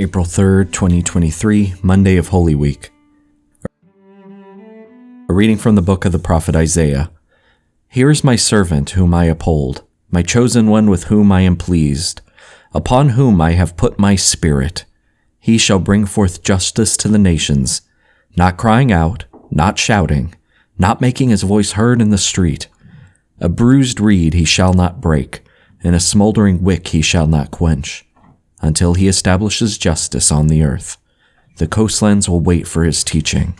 April 3rd, 2023, Monday of Holy Week. A reading from the book of the prophet Isaiah. Here is my servant whom I uphold, my chosen one with whom I am pleased, upon whom I have put my spirit. He shall bring forth justice to the nations, not crying out, not shouting, not making his voice heard in the street. A bruised reed he shall not break, and a smoldering wick he shall not quench, until he establishes justice on the earth. The coastlands will wait for his teaching.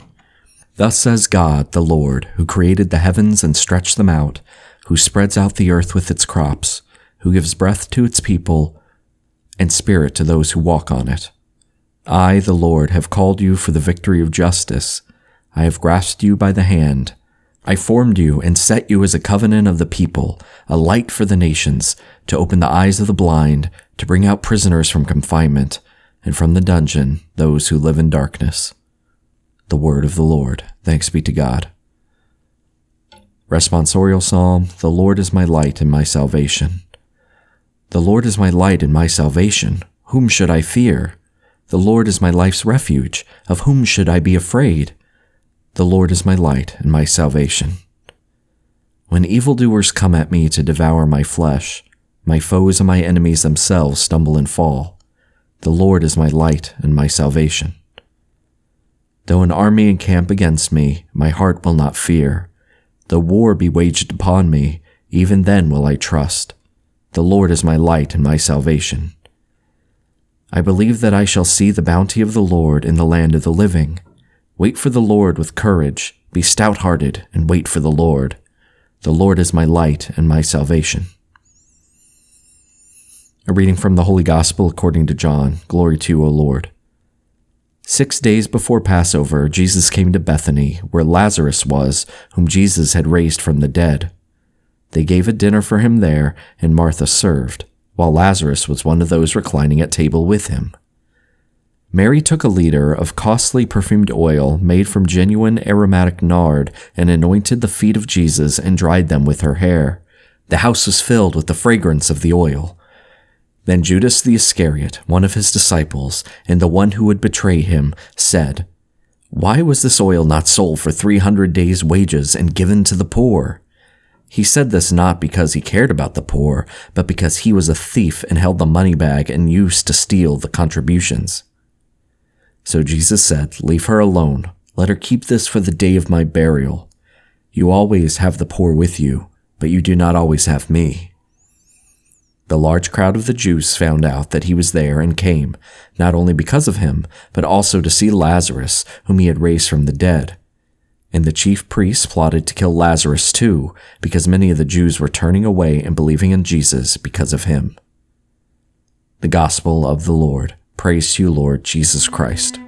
Thus says God, the Lord, who created the heavens and stretched them out, who spreads out the earth with its crops, who gives breath to its people and spirit to those who walk on it. I, the Lord, have called you for the victory of justice. I have grasped you by the hand. I formed you and set you as a covenant of the people, a light for the nations, to open the eyes of the blind, to bring out prisoners from confinement, and from the dungeon those who live in darkness. The word of the Lord. Thanks be to God. Responsorial Psalm. The Lord is my light and my salvation. The Lord is my light and my salvation. Whom should I fear? The Lord is my life's refuge. Of whom should I be afraid? The Lord is my light and my salvation. When evildoers come at me to devour my flesh, my foes and my enemies themselves stumble and fall. The Lord is my light and my salvation. Though an army encamp against me, my heart will not fear. Though war be waged upon me, even then will I trust. The Lord is my light and my salvation. I believe that I shall see the bounty of the Lord in the land of the living. Wait for the Lord with courage, be stout-hearted, and wait for the Lord. The Lord is my light and my salvation. A reading from the Holy Gospel according to John. Glory to you, O Lord. 6 days before Passover, Jesus came to Bethany, where Lazarus was, whom Jesus had raised from the dead. They gave a dinner for him there, and Martha served, while Lazarus was one of those reclining at table with him. Mary took a liter of costly perfumed oil made from genuine aromatic nard and anointed the feet of Jesus and dried them with her hair. The house was filled with the fragrance of the oil. Then Judas the Iscariot, one of his disciples, and the one who would betray him, said, "Why was this oil not sold for 300 days' wages and given to the poor?" He said this not because he cared about the poor, but because he was a thief and held the money bag and used to steal the contributions. So Jesus said, "Leave her alone. Let her keep this for the day of my burial. You always have the poor with you, but you do not always have me." The large crowd of the Jews found out that he was there and came, not only because of him, but also to see Lazarus, whom he had raised from the dead. And the chief priests plotted to kill Lazarus too, because many of the Jews were turning away and believing in Jesus because of him. The Gospel of the Lord. Praise to you, Lord Jesus Christ.